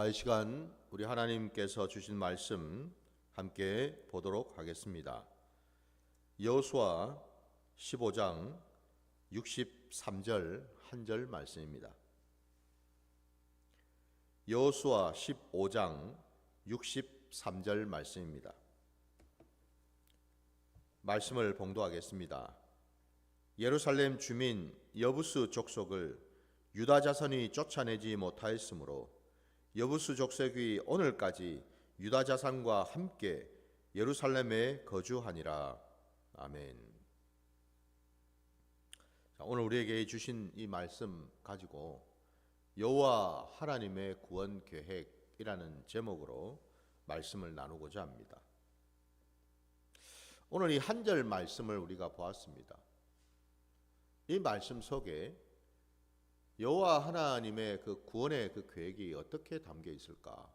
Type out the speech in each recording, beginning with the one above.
자, 이 시간 우리 하나님께서 주신 말씀 함께 보도록 하겠습니다. 여호수아 15장 63절 한 절 말씀입니다. 여호수아 15장 63절 말씀입니다. 말씀을 봉독하겠습니다. 예루살렘 주민 여부스 족속을 유다 자손이 쫓아내지 못하였으므로 여부스 족속이 오늘까지 유다 자손과 함께 예루살렘에 거주하니라. 아멘. 자, 오늘 우리에게 주신 이 말씀 가지고 여호와 하나님의 구원 계획이라는 제목으로 말씀을 나누고자 합니다. 오늘 이 한 절 말씀을 우리가 보았습니다. 이 말씀 속에 여호와 하나님의 그 구원의 그 계획이 어떻게 담겨 있을까?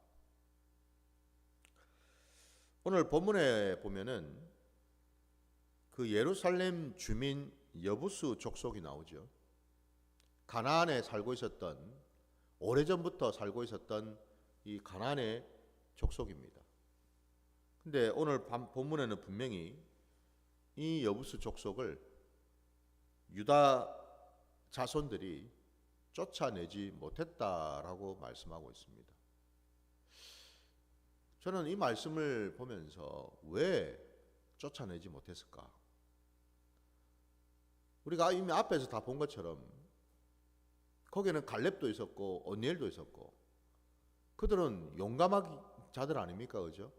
오늘 본문에 보면은 그 예루살렘 주민 여부스 족속이 나오죠. 가나안에 살고 있었던, 오래전부터 살고 있었던 이 가나안의 족속입니다. 근데 오늘 본문에는 분명히 이 여부스 족속을 유다 자손들이 쫓아내지 못했다라고 말씀하고 있습니다. 저는 이 말씀을 보면서 왜 쫓아내지 못했을까? 우리가 이미 앞에서 다 본 것처럼 거기는 갈렙도 있었고 언니엘도 있었고 그들은 용감한 자들 아닙니까? 그죠?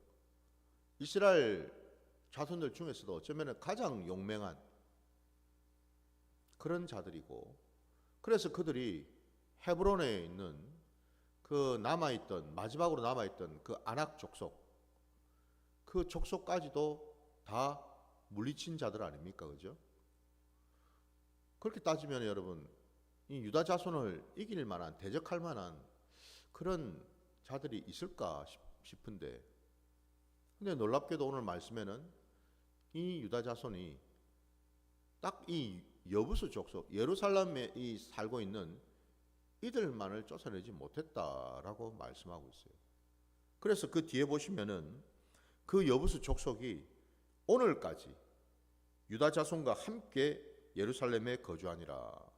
이스라엘 자손들 중에서도 어쩌면 가장 용맹한 그런 자들이고, 그래서 그들이 헤브론에 있는 그 마지막으로 남아있던 그 아낙 족속, 그 족속까지도 다 물리친 자들 아닙니까? 그죠? 그렇게 따지면 여러분, 이 유다 자손을 이길 만한, 대적할 만한 그런 자들이 있을까 싶은데, 근데 놀랍게도 오늘 말씀에는 이 유다 자손이 딱 이 여부스 족속, 예루살렘에 살고 있는 이들만을 쫓아내지 못했다라고 말씀하고 있어요. 그래서 그 뒤에 보시면은 그 여부스 족속이 오늘까지 유다 자손과 함께 예루살렘에 거주하니라.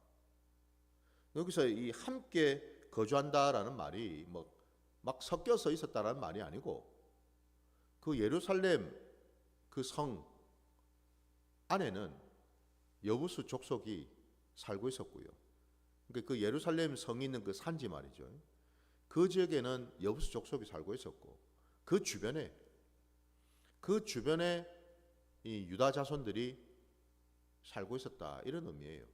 여기서 이 함께 거주한다라는 말이 막 섞여서 있었다라는 말이 아니고, 그 예루살렘 그 성 안에는 여부스 족속이 살고 있었고요. 그러니까 그 예루살렘 성이 있는 그 산지 말이죠. 그 지역에는 여부스 족속이 살고 있었고, 그 주변에 이 유다 자손들이 살고 있었다, 이런 의미예요.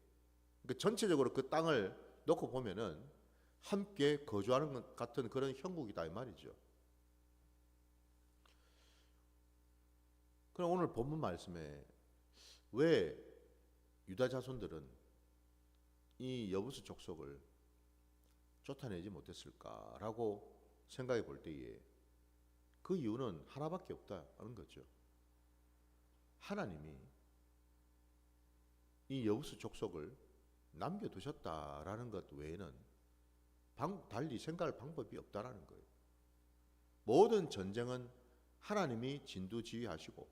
그러니까 전체적으로 그 땅을 놓고 보면은 함께 거주하는 것 같은 그런 형국이다 이 말이죠. 그럼 오늘 본문 말씀에 왜 유다 자손들은 이 여부스 족속을 쫓아내지 못했을까라고 생각해 볼 때에 그 이유는 하나밖에 없다는 거죠. 하나님이 이 여부스 족속을 남겨두셨다라는 것 외에는 달리 생각할 방법이 없다라는 거예요. 모든 전쟁은 하나님이 진두지휘하시고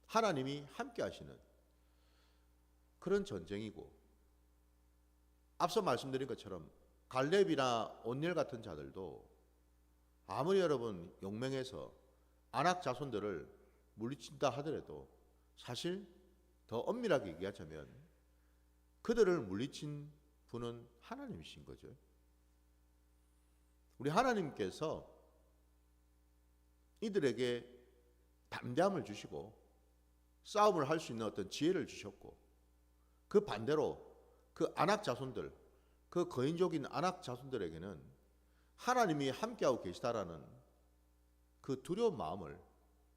하나님이 함께 하시는 그런 전쟁이고, 앞서 말씀드린 것처럼 갈렙이나 온니엘 같은 자들도 아무리 여러분 용맹해서 아낙 자손들을 물리친다 하더라도 사실 더 엄밀하게 얘기하자면 그들을 물리친 분은 하나님이신 거죠. 우리 하나님께서 이들에게 담대함을 주시고 싸움을 할 수 있는 어떤 지혜를 주셨고, 그 반대로 그 아낙 자손들, 그 거인족인 아낙 자손들에게는 하나님이 함께하고 계시다라는 그 두려운 마음을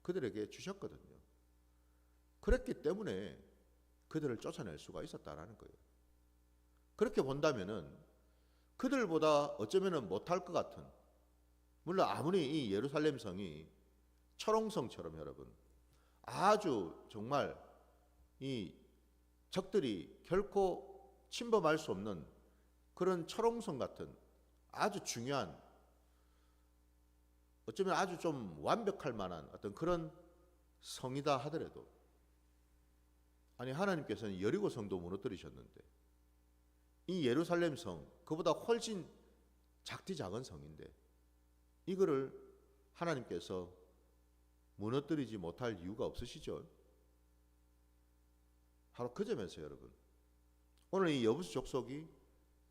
그들에게 주셨거든요. 그랬기 때문에 그들을 쫓아낼 수가 있었다라는 거예요. 그렇게 본다면은 그들보다 어쩌면은 못할 것 같은, 물론 아무리 이 예루살렘 성이 철옹성처럼 여러분 아주 정말 이 적들이 결코 침범할 수 없는 그런 철옹성 같은 아주 중요한 어쩌면 아주 좀 완벽할 만한 어떤 그런 성이다 하더라도, 아니 하나님께서는 여리고 성도 무너뜨리셨는데 이 예루살렘 성, 그보다 훨씬 작디 작은 성인데 이거를 하나님께서 무너뜨리지 못할 이유가 없으시죠? 바로 그 점에서 여러분, 오늘 이 여부수 족속이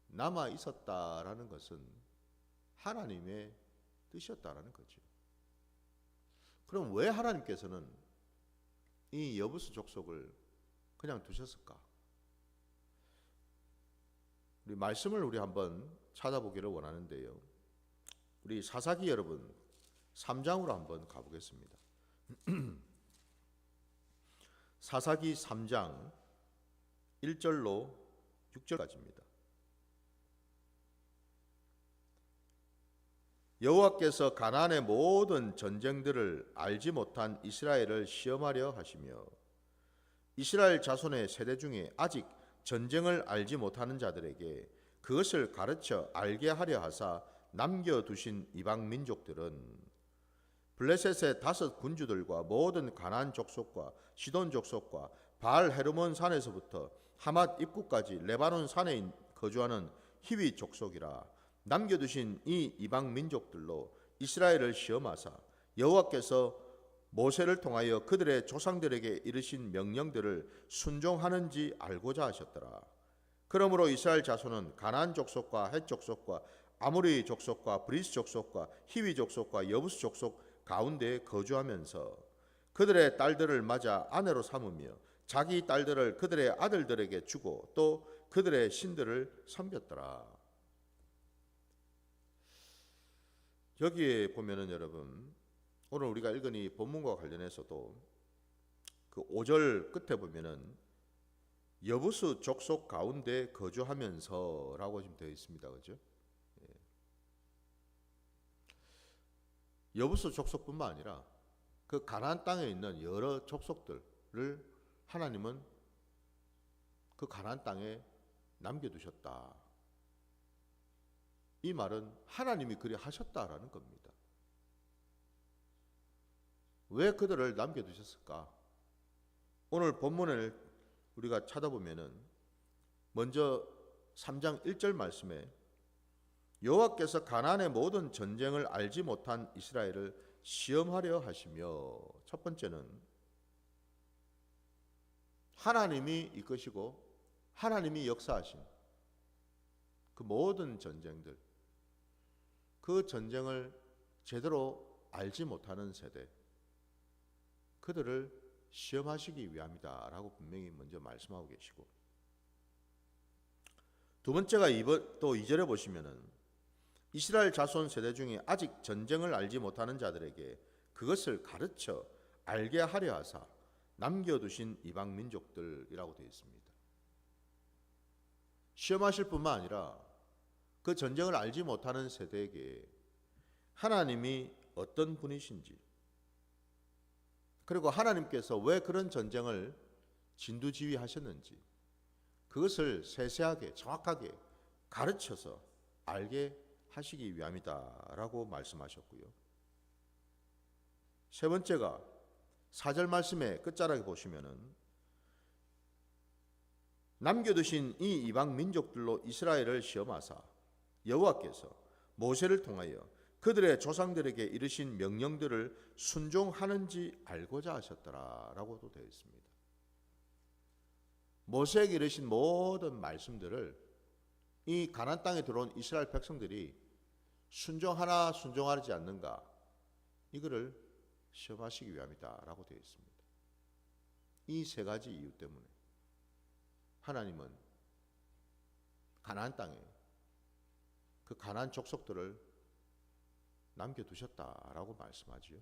남아 있었다라는 것은 하나님의 뜻이었다라는 거죠. 그럼 왜 하나님께서는 이 여부수 족속을 그냥 두셨을까? 우리 말씀을 우리 한번 찾아보기를 원하는데요. 우리 사사기 여러분 3장으로 한번 가보겠습니다. 사사기 3장 1절로 6절까지입니다. 여호와께서 가나안의 모든 전쟁들을 알지 못한 이스라엘을 시험하려 하시며 이스라엘 자손의 세대 중에 아직 전쟁을 알지 못하는 자들에게 그것을 가르쳐 알게 하려 하사 남겨두신 이방 민족들은 블레셋의 5 군주들과 모든 가나안 족속과 시돈 족속과 바알 헤르몬 산에서부터 하맛 입구까지 레바논 산에 거주하는 히위 족속이라. 남겨두신 이 이방 민족들로 이스라엘을 시험하사 여호와께서 모세를 통하여 그들의 조상들에게 이르신 명령들을 순종하는지 알고자 하셨더라. 그러므로 이스라엘 자손은 가나안 족속과 헷 족속과 아모리 족속과 브리스 족속과 히위 족속과 여부스 족속 가운데 거주하면서 그들의 딸들을 맞아 아내로 삼으며 자기 딸들을 그들의 아들들에게 주고 또 그들의 신들을 섬겼더라. 여기에 보면은 여러분, 오늘 우리가 읽은 이 본문과 관련해서도 그 5절 끝에 보면은 여부수 족속 가운데 거주하면서라고 지금 되어 있습니다. 그죠? 여부수 족속뿐만 아니라 그 가나안 땅에 있는 여러 족속들을 하나님은 그 가나안 땅에 남겨두셨다. 이 말은 하나님이 그리 하셨다라는 겁니다. 왜 그들을 남겨두셨을까? 오늘 본문을 우리가 찾아보면은 먼저 3장 1절 말씀에 여호와께서 가나안의 모든 전쟁을 알지 못한 이스라엘을 시험하려 하시며, 첫 번째는 하나님이 이끄시고 하나님이 역사하신 그 모든 전쟁들, 그 전쟁을 제대로 알지 못하는 세대, 그들을 시험하시기 위함이다 라고 분명히 먼저 말씀하고 계시고, 두 번째가 또 2절에 보시면은 이스라엘 자손 세대 중에 아직 전쟁을 알지 못하는 자들에게 그것을 가르쳐 알게 하려 하사 남겨두신 이방 민족들이라고 되어 있습니다. 시험하실 뿐만 아니라 그 전쟁을 알지 못하는 세대에게 하나님이 어떤 분이신지, 그리고 하나님께서 왜 그런 전쟁을 진두지휘하셨는지 그것을 세세하게 정확하게 가르쳐서 알게 하시기 위함이다 라고 말씀하셨고요. 세 번째가 4절 말씀의 끝자락에 보시면은 남겨두신 이 이방 민족들로 이스라엘을 시험하사 여호와께서 모세를 통하여 그들의 조상들에게 이르신 명령들을 순종하는지 알고자 하셨더라 라고도 되어 있습니다. 모세에게 이르신 모든 말씀들을 이 가나안 땅에 들어온 이스라엘 백성들이 순종하나 순종하지 않는가, 이거를 시험하시기 위함이다 라고 되어 있습니다. 이 세 가지 이유 때문에 하나님은 가나안 땅에 그 가나안 족속들을 남겨두셨다라고 말씀하지요.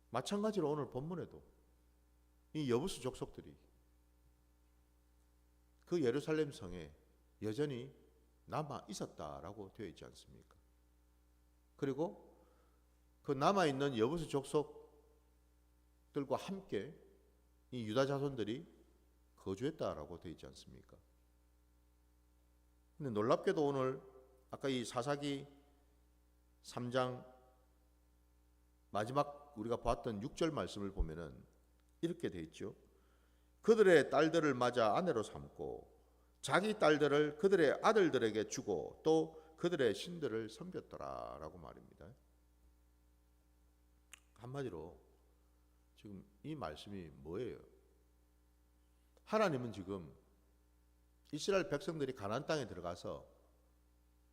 마찬가지로 오늘 본문에도 이 여부수 족속들이 그 예루살렘 성에 여전히 남아 있었다라고 되어 있지 않습니까? 그리고 그 남아있는 여부수 족속들과 함께 이 유다 자손들이 거주했다라고 되어 있지 않습니까? 근데 놀랍게도 오늘 아까 이 사사기 3장 마지막 우리가 봤던 6절 말씀을 보면은 이렇게 돼 있죠. 그들의 딸들을 맞아 아내로 삼고 자기 딸들을 그들의 아들들에게 주고 또 그들의 신들을 섬겼더라라고 말입니다. 한마디로 지금 이 말씀이 뭐예요? 하나님은 지금 이스라엘 백성들이 가나안 땅에 들어가서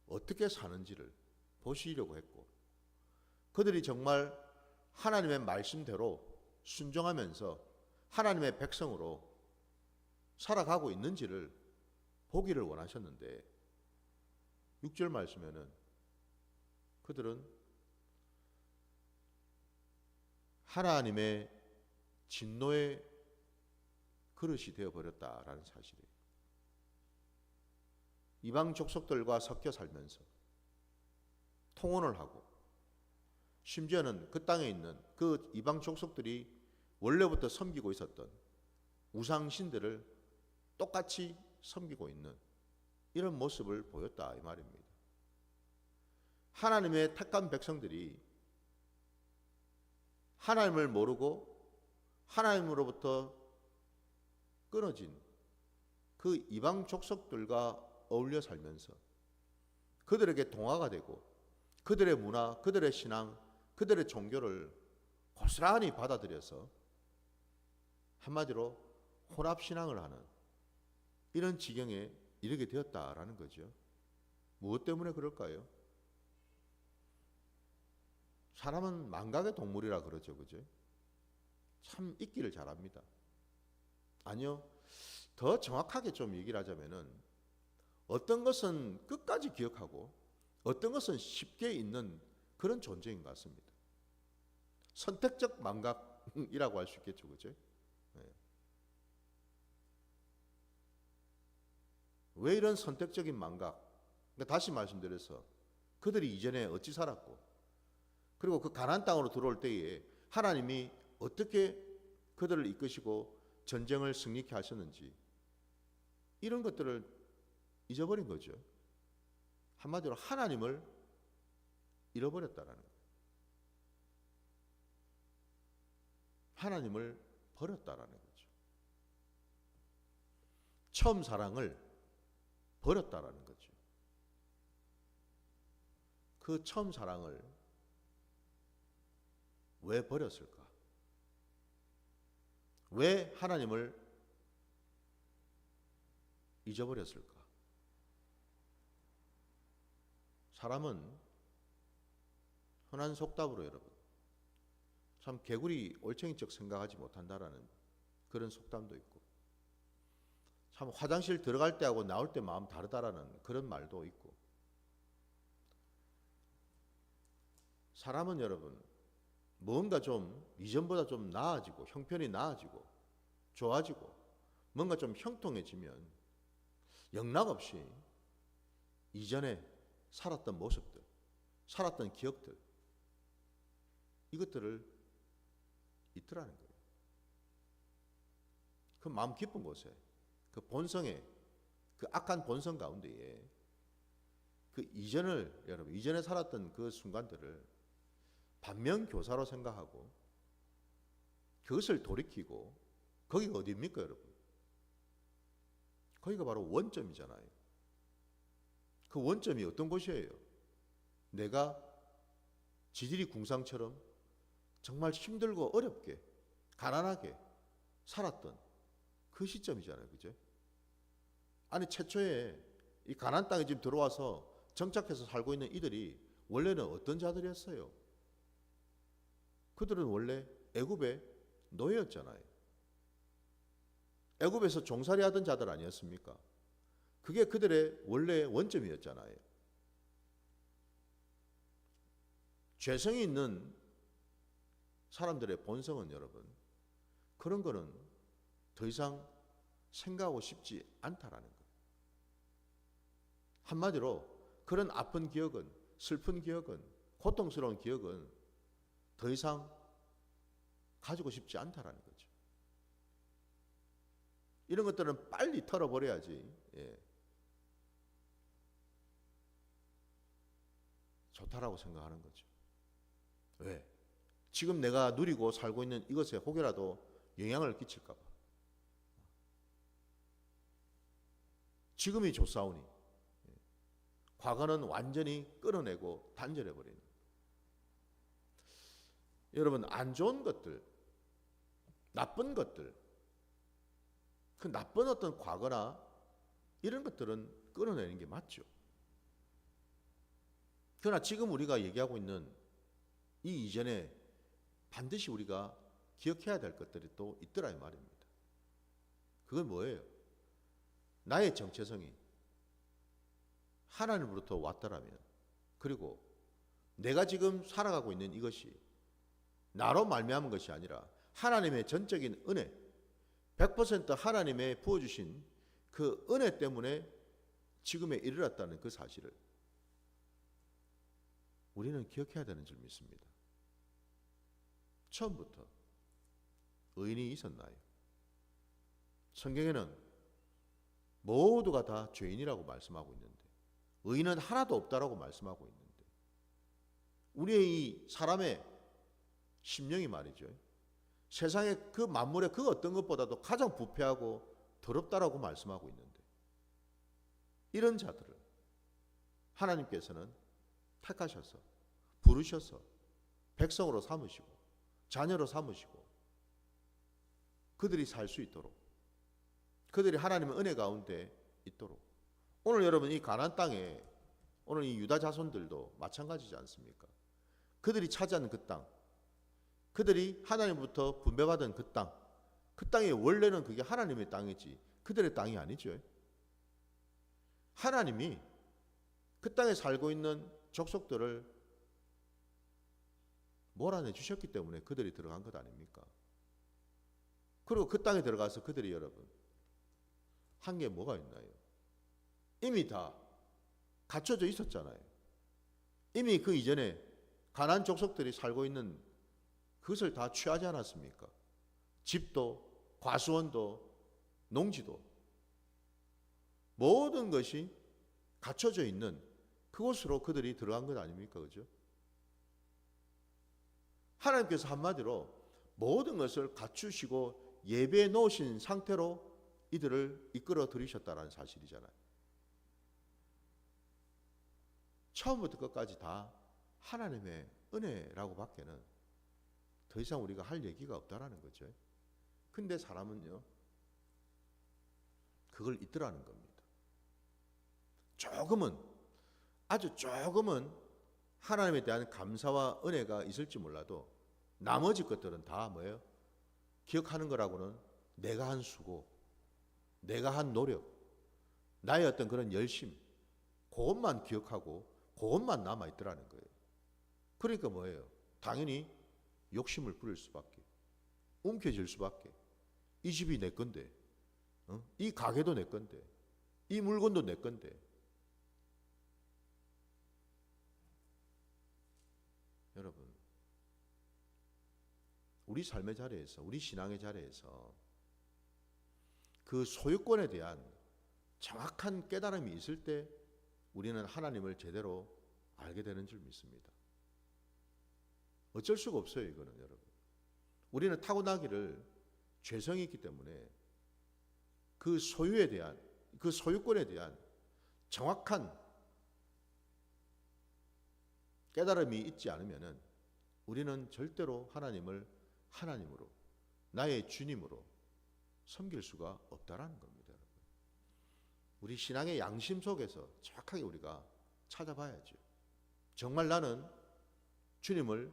어떻게 사는지를 보시려고 했고, 그들이 정말 하나님의 말씀대로 순종하면서 하나님의 백성으로 살아가고 있는지를 보기를 원하셨는데, 6절 말씀에는 그들은 하나님의 진노의 그릇이 되어버렸다라는 사실이에요. 이방 족속들과 섞여 살면서 통혼을 하고, 심지어는 그 땅에 있는 그 이방 족속들이 원래부터 섬기고 있었던 우상신들을 똑같이 섬기고 있는 이런 모습을 보였다 이 말입니다. 하나님의 택한 백성들이 하나님을 모르고 하나님으로부터 끊어진 그 이방 족속들과 어울려 살면서 그들에게 동화가 되고 그들의 문화, 그들의 신앙, 그들의 종교를 고스란히 받아들여서 한마디로 혼합신앙을 하는 이런 지경에 이르게 되었다라는 거죠. 무엇 때문에 그럴까요? 사람은 망각의 동물이라 그러죠, 그죠? 참 잊기를 잘합니다. 아니요, 더 정확하게 좀 얘기를 하자면은 어떤 것은 끝까지 기억하고 어떤 것은 쉽게 잊는 그런 존재인 것 같습니다. 선택적 망각이라고 할 수 있겠죠, 그죠? 네. 왜 이런 선택적인 망각? 그러니까 다시 말씀드려서 그들이 이전에 어찌 살았고, 그리고 그 가나안 땅으로 들어올 때에 하나님이 어떻게 그들을 이끄시고 전쟁을 승리케 하셨는지, 이런 것들을 잊어버린 거죠. 한마디로 하나님을 잃어버렸다라는 거예요. 하나님을 버렸다라는 거죠. 처음 사랑을 버렸다라는 거죠. 그 처음 사랑을 왜 버렸을까? 왜 하나님을 잊어버렸을까? 사람은 흔한 속담으로 여러분, 참 개구리 올챙이적 생각하지 못한다라는 그런 속담도 있고, 참 화장실 들어갈 때하고 나올 때 마음 다르다라는 그런 말도 있고, 사람은 여러분 뭔가 좀 이전보다 좀 나아지고 형편이 나아지고 좋아지고 뭔가 좀 형통해지면 영락없이 이전에 살았던 모습들, 살았던 기억들, 이것들을 잊더라는 거예요. 그 마음 깊은 곳에, 그 본성에, 그 악한 본성 가운데에 그 이전을, 여러분 이전에 살았던 그 순간들을 반면교사로 생각하고 그것을 돌이키고, 거기가 어디입니까 여러분? 거기가 바로 원점이잖아요. 그 원점이 어떤 곳이에요? 내가 지질이 궁상처럼 정말 힘들고 어렵게 가난하게 살았던 그 시점이잖아요, 그죠? 아니 최초에 이 가나안 땅에 지금 들어와서 정착해서 살고 있는 이들이 원래는 어떤 자들이었어요? 그들은 원래 애굽의 노예였잖아요. 애굽에서 종살이 하던 자들 아니었습니까? 그게 그들의 원래 원점이었잖아요. 죄성이 있는 사람들의 본성은 여러분, 그런 거는 더 이상 생각하고 싶지 않다라는 거예요. 한마디로 그런 아픈 기억은, 슬픈 기억은, 고통스러운 기억은 더 이상 가지고 싶지 않다라는 거죠. 이런 것들은 빨리 털어버려야지 좋다라고 생각하는 거죠. 왜? 지금 내가 누리고 살고 있는 이것에 혹여라도 영향을 끼칠까 봐. 지금이 좋사오니 과거는 완전히 끊어내고 단절해버리는. 여러분, 안 좋은 것들, 나쁜 것들, 그 나쁜 어떤 과거나 이런 것들은 끊어내는 게 맞죠. 그러나 지금 우리가 얘기하고 있는 이 이전에 반드시 우리가 기억해야 될 것들이 또 있더라 이 말입니다. 그건 뭐예요? 나의 정체성이 하나님으로부터 왔더라면, 그리고 내가 지금 살아가고 있는 이것이 나로 말미암은 것이 아니라 하나님의 전적인 은혜, 100% 하나님의 부어주신 그 은혜 때문에 지금에 이르렀다는 그 사실을 우리는 기억해야 되는 줄 믿습니다. 처음부터 의인이 있었나요? 성경에는 모두가 다 죄인이라고 말씀하고 있는데 의인은 하나도 없다라고 말씀하고 있는데 우리의 이 사람의 심령이 말이죠. 세상의 그 만물의 그 어떤 것보다도 가장 부패하고 더럽다라고 말씀하고 있는데 이런 자들을 하나님께서는 택하셔서 부르셔서 백성으로 삼으시고 자녀로 삼으시고 그들이 살 수 있도록, 그들이 하나님의 은혜 가운데 있도록. 오늘 여러분 이 가나안 땅에 오늘 이 유다 자손들도 마찬가지지 않습니까? 그들이 차지하는 그 땅, 그들이 하나님부터 분배받은 그 땅, 그 땅이 원래는 그게 하나님의 땅이지 그들의 땅이 아니죠. 하나님이 그 땅에 살고 있는 족속들을 몰아내 주셨기 때문에 그들이 들어간 것 아닙니까? 그리고 그 땅에 들어가서 그들이 여러분 한 게 뭐가 있나요? 이미 다 갖춰져 있었잖아요. 이미 그 이전에 가나안 족속들이 살고 있는 그것을 다 취하지 않았습니까? 집도 과수원도 농지도 모든 것이 갖춰져 있는 그곳으로 그들이 들어간 것 아닙니까? 그죠? 하나님께서 한마디로 모든 것을 갖추시고 예배해 놓으신 상태로 이들을 이끌어 들이셨다는 사실이잖아요. 처음부터 끝까지 다 하나님의 은혜라고 밖에는 더 이상 우리가 할 얘기가 없다라는 거죠. 근데 사람은요, 그걸 잊더라는 겁니다. 조금은, 아주 조금은 하나님에 대한 감사와 은혜가 있을지 몰라도 나머지 것들은 다 뭐예요? 기억하는 거라고는 내가 한 수고, 내가 한 노력, 나의 어떤 그런 열심, 그것만 기억하고 그것만 남아있더라는 거예요. 그러니까 뭐예요? 당연히 욕심을 부릴 수밖에, 움켜쥘 수밖에. 이 집이 내 건데, 이 가게도 내 건데, 이 물건도 내 건데. 여러분, 우리 삶의 자리에서, 우리 신앙의 자리에서 그 소유권에 대한 정확한 깨달음이 있을 때 우리는 하나님을 제대로 알게 되는 줄 믿습니다. 어쩔 수가 없어요, 이거는 여러분. 우리는 타고나기를 죄성이 있기 때문에 그 소유에 대한, 그 소유권에 대한 정확한 깨달음이 있지 않으면은 우리는 절대로 하나님을 하나님으로, 나의 주님으로 섬길 수가 없다라는 겁니다, 여러분. 우리 신앙의 양심 속에서 정확하게 우리가 찾아봐야죠. 정말 나는 주님을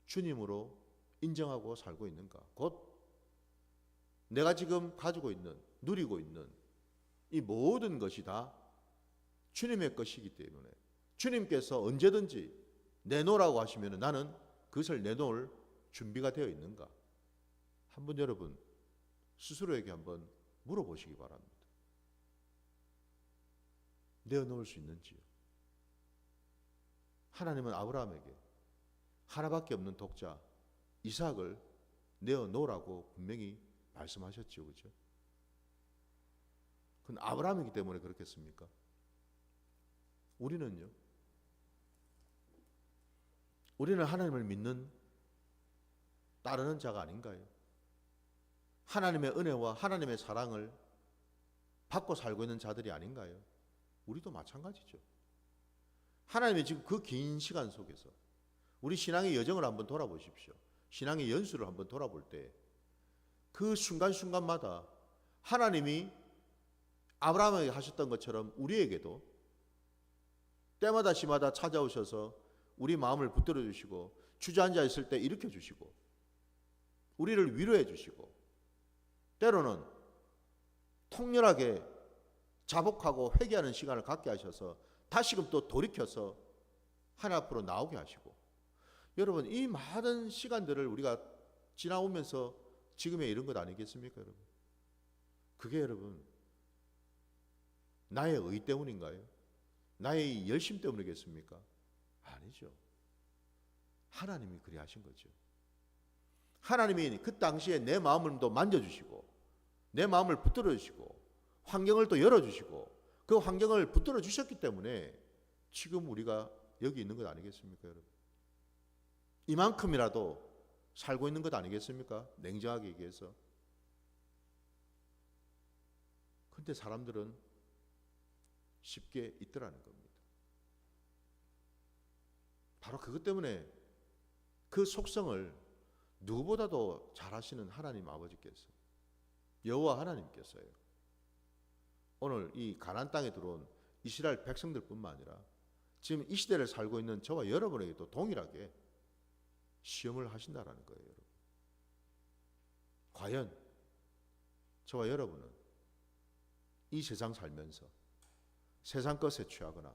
주님으로 인정하고 살고 있는가? 곧 내가 지금 가지고 있는, 누리고 있는 이 모든 것이 다 주님의 것이기 때문에 주님께서 언제든지 내놓으라고 하시면 나는 그것을 내놓을 준비가 되어 있는가? 한번 여러분 스스로에게 한번 물어보시기 바랍니다. 내어놓을 수 있는지요? 하나님은 아브라함에게 하나밖에 없는 독자 이삭을 내어놓으라고 분명히 말씀하셨죠. 그렇죠? 그건 아브라함이기 때문에 그렇겠습니까? 우리는요? 우리는 하나님을 믿는 따르는 자가 아닌가요? 하나님의 은혜와 하나님의 사랑을 받고 살고 있는 자들이 아닌가요? 우리도 마찬가지죠. 하나님이 지금 그 긴 시간 속에서 우리 신앙의 여정을 한번 돌아보십시오. 신앙의 연수를 한번 돌아볼 때 그 순간순간마다 하나님이 아브라함에게 하셨던 것처럼 우리에게도 때마다 시마다 찾아오셔서 우리 마음을 붙들어 주시고 주저앉아 있을 때 일으켜 주시고 우리를 위로해 주시고 때로는 통렬하게 자복하고 회개하는 시간을 갖게 하셔서 다시금 또 돌이켜서 하나님 앞으로 나오게 하시고 여러분 이 많은 시간들을 우리가 지나오면서 지금에 이런 것 아니겠습니까 여러분? 그게 여러분 나의 의 때문인가요? 나의 열심 때문이겠습니까? 아니죠. 하나님이 그리 하신 거죠. 하나님이 그 당시에 내 마음을 또 만져주시고 내 마음을 붙들어 주시고 환경을 또 열어주시고 그 환경을 붙들어 주셨기 때문에 지금 우리가 여기 있는 것 아니겠습니까 여러분? 이만큼이라도 살고 있는 것 아니겠습니까? 냉정하게 얘기해서. 근데 사람들은 쉽게 있더라는 겁니다. 바로 그것 때문에 그 속성을 누구보다도 잘 아시는 하나님 아버지께서 여호와 하나님께서요. 오늘 이 가나안 땅에 들어온 이스라엘 백성들뿐만 아니라 지금 이 시대를 살고 있는 저와 여러분에게도 동일하게 시험을 하신다라는 거예요. 여러분. 과연 저와 여러분은 이 세상 살면서 세상 것에 취하거나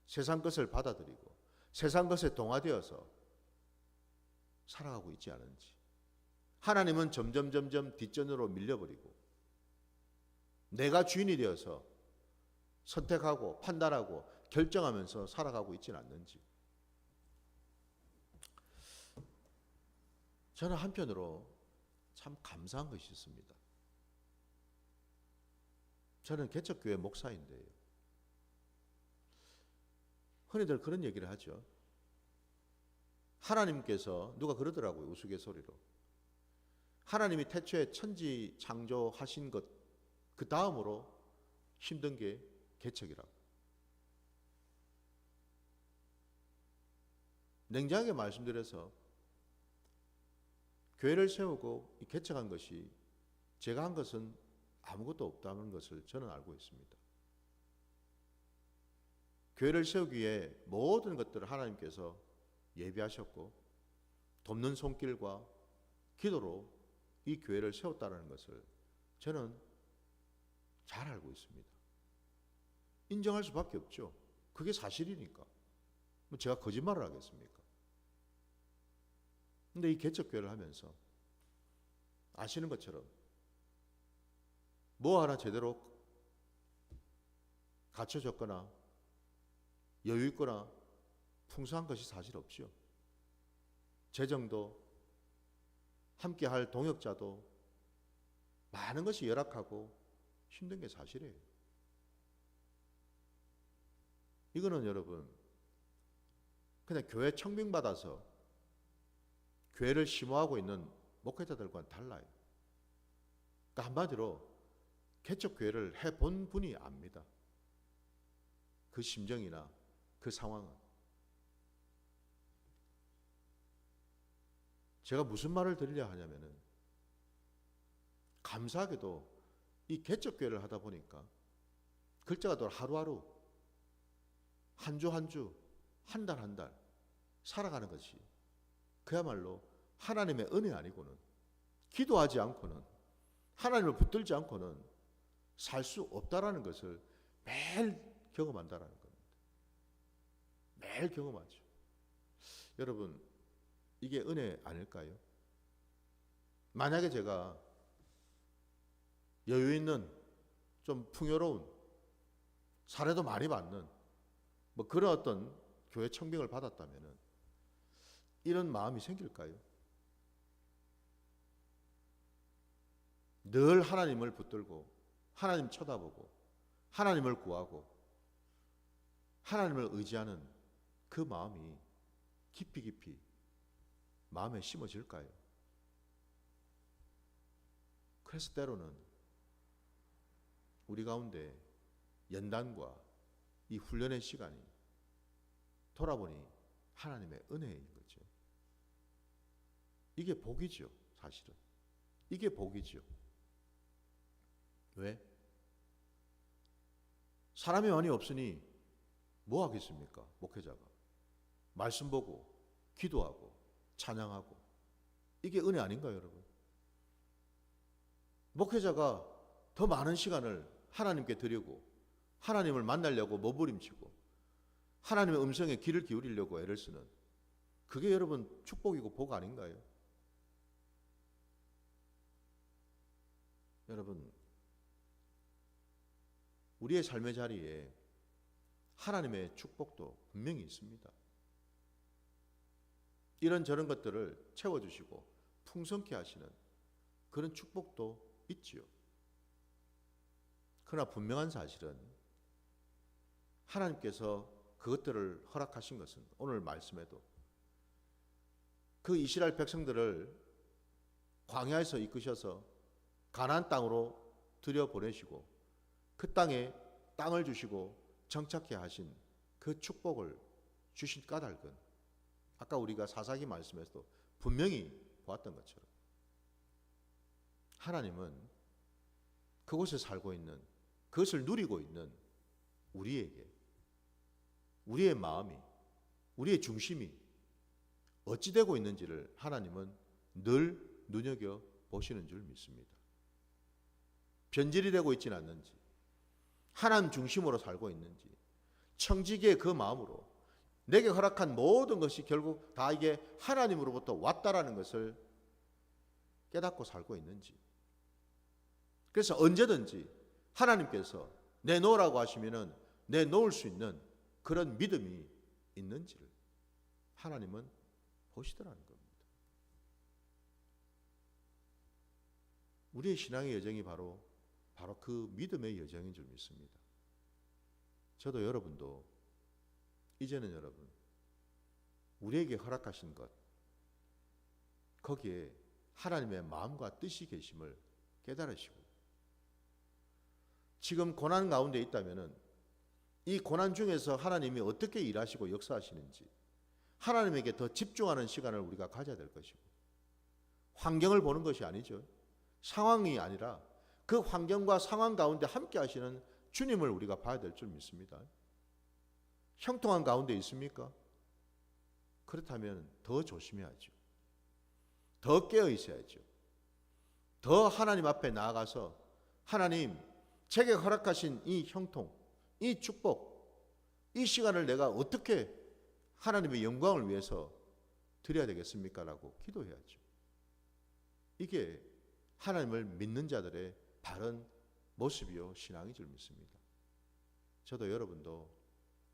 세상 것을 받아들이고 세상 것에 동화되어서 살아가고 있지 않은지 하나님은 점점 뒷전으로 밀려버리고 내가 주인이 되어서 선택하고 판단하고 결정하면서 살아가고 있지는 않는지 저는 한편으로 참 감사한 것이 있습니다. 저는 개척교회 목사인데요. 흔히들 그런 얘기를 하죠. 하나님께서 누가 그러더라고요. 우스갯소리로. 하나님이 태초에 천지 창조하신 것 그 다음으로 힘든 게 개척이라고. 냉정하게 말씀드려서 교회를 세우고 개척한 것이 제가 한 것은 아무것도 없다는 것을 저는 알고 있습니다. 교회를 세우기 위해 모든 것들을 하나님께서 예비하셨고 돕는 손길과 기도로 이 교회를 세웠다는 것을 저는 잘 알고 있습니다. 인정할 수밖에 없죠. 그게 사실이니까. 뭐 제가 거짓말을 하겠습니까? 근데 이 개척교회를 하면서 아시는 것처럼 뭐 하나 제대로 갖춰졌거나 여유 있거나 풍성한 것이 사실 없죠. 재정도 함께 할 동역자도 많은 것이 열악하고 힘든 게 사실이에요. 이거는 여러분 그냥 교회 청빙받아서 교회를 심호하고 있는 목회자들과는 달라요. 그러니까 한마디로 개척교회를 해본 분이 압니다. 그 심정이나 그 상황은. 제가 무슨 말을 드리려 하냐면은 감사하게도 이 개척교회를 하다 보니까 글자가 더 하루하루 한 주 한 주 한 달 한 달 살아가는 것이 그야말로 하나님의 은혜 아니고는 기도하지 않고는 하나님을 붙들지 않고는 살 수 없다라는 것을 매일 경험한다라는 겁니다. 매일 경험하죠. 여러분 이게 은혜 아닐까요? 만약에 제가 여유 있는 좀 풍요로운 사례도 많이 받는 뭐 그런 어떤 교회 청빙을 받았다면은 이런 마음이 생길까요? 늘 하나님을 붙들고 하나님 쳐다보고 하나님을 구하고 하나님을 의지하는 그 마음이 깊이 마음에 심어질까요? 그래서 때로는 우리 가운데 연단과 이 훈련의 시간이 돌아보니 하나님의 은혜인 거죠. 이게 복이죠, 사실은. 이게 복이죠. 왜? 사람이 많이 없으니 뭐 하겠습니까? 목회자가. 말씀 보고, 기도하고, 찬양하고. 이게 은혜 아닌가요, 여러분? 목회자가 더 많은 시간을 하나님께 드리고 하나님을 만나려고 몸부림치고 하나님의 음성에 귀를 기울이려고 애를 쓰는, 그게 여러분 축복이고 복 아닌가요? 여러분, 우리의 삶의 자리에 하나님의 축복도 분명히 있습니다. 이런저런 것들을 채워주시고 풍성케 하시는 그런 축복도 있지요. 그러나 분명한 사실은 하나님께서 그것들을 허락하신 것은 오늘 말씀에도 그 이스라엘 백성들을 광야에서 이끄셔서 가나안 땅으로 들여보내시고 그 땅에 땅을 주시고 정착케 하신 그 축복을 주신 까닭은 아까 우리가 사사기 말씀에서도 분명히 보았던 것처럼 하나님은 그곳에 살고 있는, 그것을 누리고 있는 우리에게 우리의 마음이, 우리의 중심이 어찌 되고 있는지를 하나님은 늘 눈여겨보시는 줄 믿습니다. 변질이 되고 있지는 않는지, 하나님 중심으로 살고 있는지, 청지기의 그 마음으로 내게 허락한 모든 것이 결국 다 이게 하나님으로부터 왔다라는 것을 깨닫고 살고 있는지, 그래서 언제든지 하나님께서 내놓으라고 하시면은 내놓을 수 있는 그런 믿음이 있는지를 하나님은 보시더라는 겁니다. 우리의 신앙의 여정이 바로 그 믿음의 여정인 줄 믿습니다. 저도 여러분도 이제는 여러분 우리에게 허락하신 것, 거기에 하나님의 마음과 뜻이 계심을 깨달으시고 지금 고난 가운데 있다면은 이 고난 중에서 하나님이 어떻게 일하시고 역사하시는지 하나님에게 더 집중하는 시간을 우리가 가져야 될 것이고, 환경을 보는 것이 아니죠. 상황이 아니라 그 환경과 상황 가운데 함께 하시는 주님을 우리가 봐야 될 줄 믿습니다. 형통한 가운데 있습니까? 그렇다면 더 조심해야죠. 더 깨어 있어야죠. 더 하나님 앞에 나아가서 하나님, 제게 허락하신 이 형통, 이 축복, 이 시간을 내가 어떻게 하나님의 영광을 위해서 드려야 되겠습니까? 라고 기도해야죠. 이게 하나님을 믿는 자들의 바른 모습이요 신앙인 줄 믿습니다. 저도 여러분도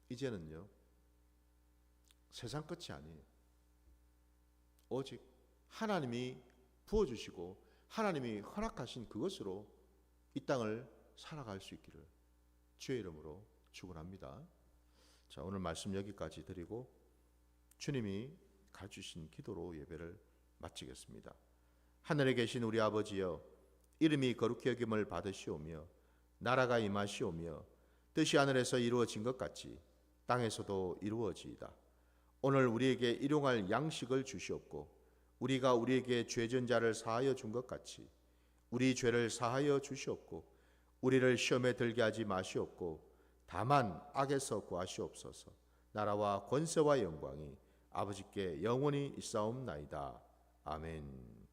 이제는요 세상 끝이 아니에요. 오직 하나님이 부어주시고 하나님이 허락하신 그것으로 이 땅을 살아갈 수 있기를 주의 이름으로 축원합니다. 자, 오늘 말씀 여기까지 드리고 주님이 가르치신 기도로 예배를 마치겠습니다. 하늘에 계신 우리 아버지여, 이름이 거룩히 여김을 받으시오며 나라가 임하시오며 뜻이 하늘에서 이루어진 것 같이 땅에서도 이루어지이다. 오늘 우리에게 일용할 양식을 주시옵고 우리가 우리에게 죄진 자를 사하여 준 것 같이 우리 죄를 사하여 주시옵고 우리를 시험에 들게 하지 마시옵고 다만 악에서 구하시옵소서. 나라와 권세와 영광이 아버지께 영원히 있사옵나이다. 아멘.